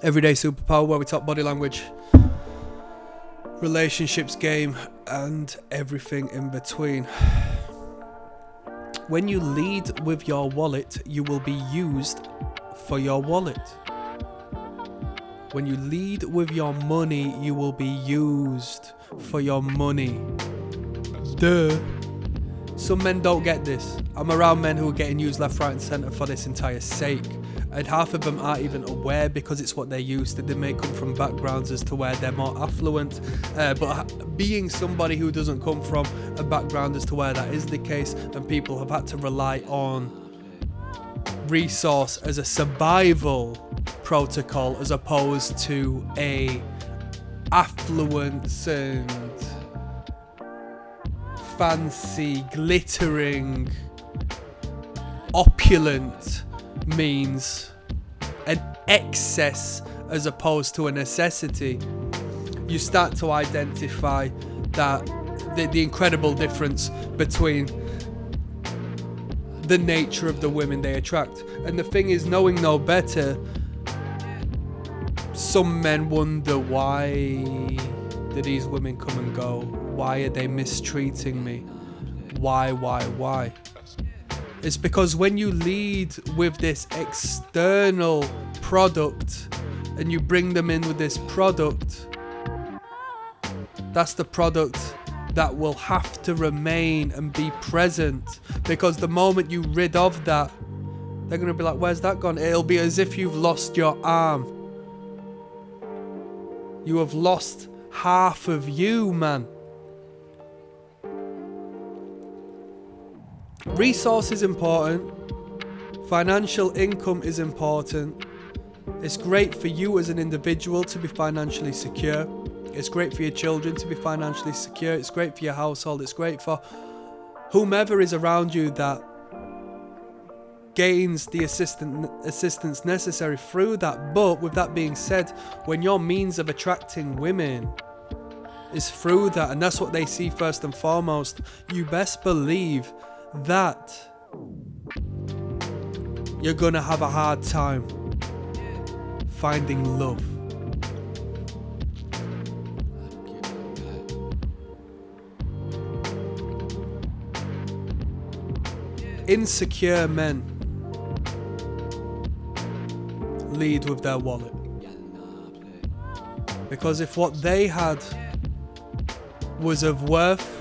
Everyday Superpower, where we talk body language, relationships, game, and everything in between. When you lead with your wallet, you will be used for your wallet. When you lead with your money, you will be used for your money. Duh. Some men don't get this. I'm around men who are getting used left, right and centre for this entire sake. And half of them aren't even aware because it's what they're used to. They may come from backgrounds as to where they're more affluent. But being somebody who doesn't come from a background as to where that is the case, and people have had to rely on resource as a survival protocol as opposed to a affluence and fancy, glittering, opulent means, an excess as opposed to a necessity, you start to identify that the incredible difference between the nature of the women they attract. And the thing is, knowing no better, some men wonder, why do these women come and go? Why are they mistreating me? Why? It's because when you lead with this external product and you bring them in with this product, that's the product that will have to remain and be present. Because the moment you rid of that, they're going to be like, where's that gone? It'll be as if you've lost your arm. You have lost half of you, man. Resource is important. Financial income is important. It's great for you as an individual to be financially secure. It's great for your children to be financially secure. It's great for your household. It's great for whomever is around you that gains the assistance necessary through that. But with that being said, when your means of attracting women is through that, and that's what they see first and foremost, you best believe that you're gonna have a hard time finding love. Insecure men lead with their wallet, because if what they had was of worth,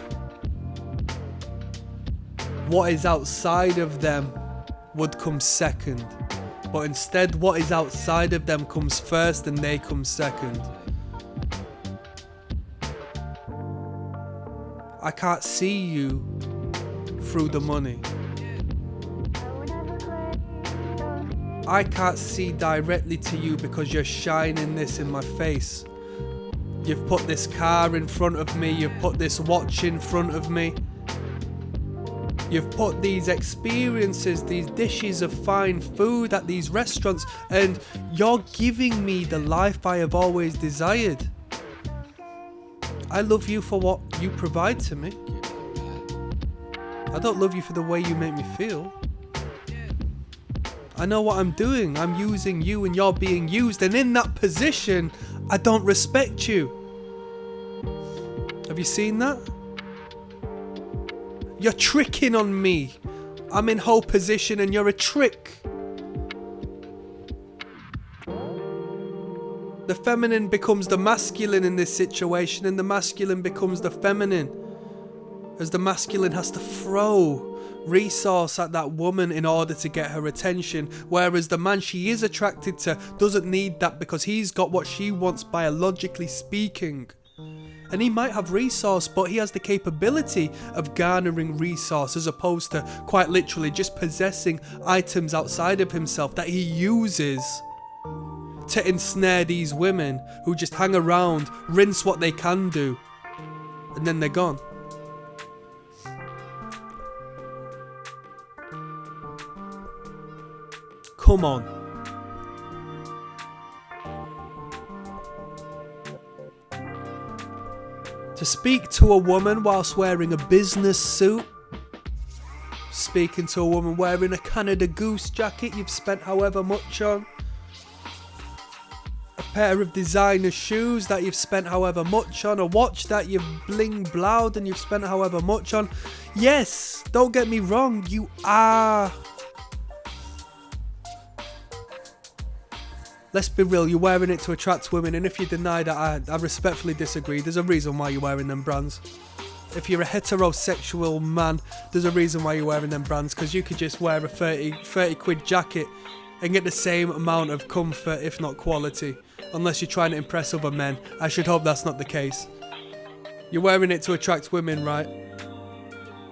what is outside of them would come second. But instead, what is outside of them comes first and they come second. I can't see you through the money. I can't see directly to you because you're shining this in my face. You've put this car in front of me, you've put this watch in front of me. You've put these experiences, these dishes of fine food at these restaurants, and you're giving me the life I have always desired. I love you for what you provide to me. I don't love you for the way you make me feel. I know what I'm doing. I'm using you and you're being used, and in that position, I don't respect you. Have you seen that? You're tricking on me. I'm in whole position and you're a trick. The feminine becomes the masculine in this situation, and the masculine becomes the feminine, as the masculine has to throw resource at that woman in order to get her attention, whereas the man she is attracted to doesn't need that because he's got what she wants biologically speaking. And he might have resource, but he has the capability of garnering resource as opposed to quite literally just possessing items outside of himself that he uses to ensnare these women who just hang around, rinse what they can do, and then they're gone. Come on. To speak to a woman whilst wearing a business suit, speaking to a woman wearing a Canada Goose jacket you've spent however much on, pair of designer shoes that you've spent however much on, a watch that you've bling blowed and you've spent however much on. Yes, don't get me wrong, you are. Let's be real, you're wearing it to attract women, and if you deny that, I respectfully disagree. There's a reason why you're wearing them brands. If you're a heterosexual man, there's a reason why you're wearing them brands, because you could just wear a 30 quid jacket and get the same amount of comfort, if not quality, unless you're trying to impress other men. I should hope that's not the case. You're wearing it to attract women, right?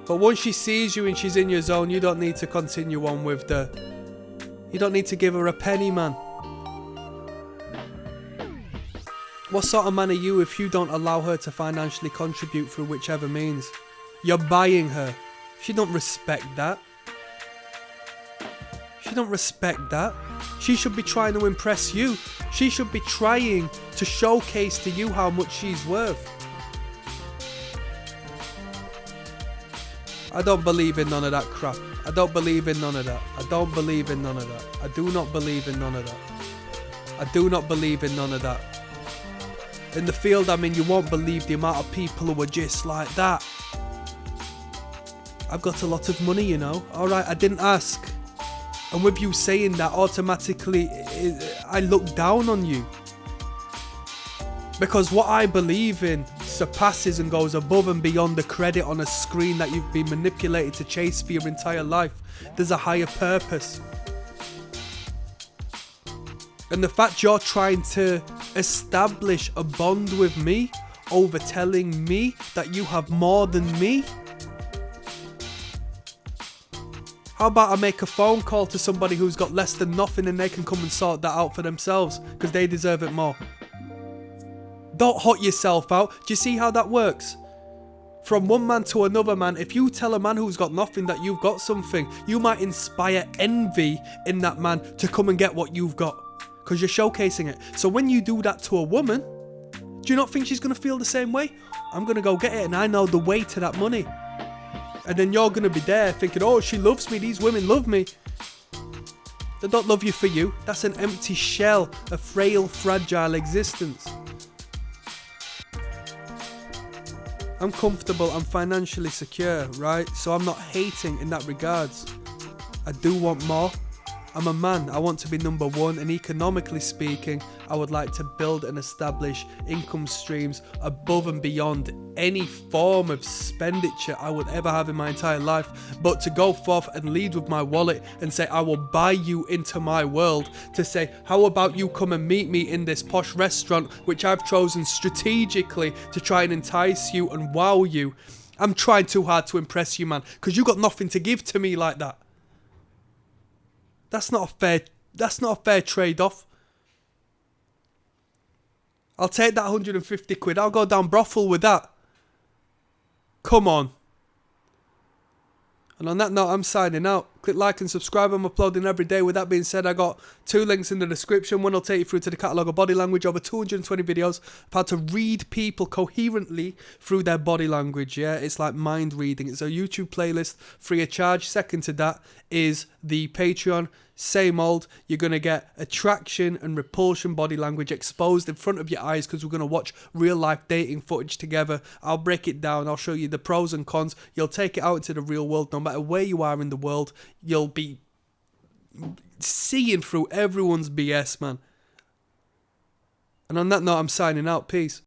But once she sees you and she's in your zone, you don't need to continue on with you don't need to give her a penny, man. What sort of man are you if you don't allow her to financially contribute through whichever means? You're buying her. She don't respect that. She don't respect that. She should be trying to impress you. She should be trying to showcase to you how much she's worth. I don't believe in none of that crap. I don't believe in none of that. I don't believe in none of that. I do not believe in none of that. I do not believe in none of that. In the field I'm in, you won't believe the amount of people who are just like that. I've got a lot of money, you know. Alright, I didn't ask. And with you saying that, automatically I look down on you. Because what I believe in surpasses and goes above and beyond the credit on a screen that you've been manipulated to chase for your entire life. There's a higher purpose. And the fact you're trying to establish a bond with me over telling me that you have more than me. How about I make a phone call to somebody who's got less than nothing and they can come and sort that out for themselves because they deserve it more. Don't hot yourself out. Do you see how that works? From one man to another man, if you tell a man who's got nothing that you've got something, you might inspire envy in that man to come and get what you've got. Because you're showcasing it. So when you do that to a woman, do you not think she's going to feel the same way? I'm going to go get it and I know the way to that money. And then you're going to be there thinking, oh, she loves me, these women love me. They don't love you for you. That's an empty shell, a frail, fragile existence. I'm comfortable, I'm financially secure, right? So I'm not hating in that regards. I do want more. I'm a man, I want to be number one, and economically speaking, I would like to build and establish income streams above and beyond any form of expenditure I would ever have in my entire life. But to go forth and lead with my wallet and say, I will buy you into my world, to say, how about you come and meet me in this posh restaurant, which I've chosen strategically to try and entice you and wow you. I'm trying too hard to impress you, man, because you got nothing to give to me like that. That's not a fair trade-off. I'll take that 150 quid. I'll go down brothel with that. Come on. And on that note, I'm signing out. Click like and subscribe. I'm uploading every day. With that being said, I got 2 links in the description. One will take you through to the catalogue of body language. Over 220 videos of how to read people coherently through their body language. Yeah, it's like mind reading. It's a YouTube playlist free of charge. Second to that is the Patreon. Same old. You're going to get attraction and repulsion body language exposed in front of your eyes because we're going to watch real life dating footage together. I'll break it down. I'll show you the pros and cons. You'll take it out into the real world. No matter where you are in the world, you'll be seeing through everyone's BS, man. And on that note, I'm signing out. Peace.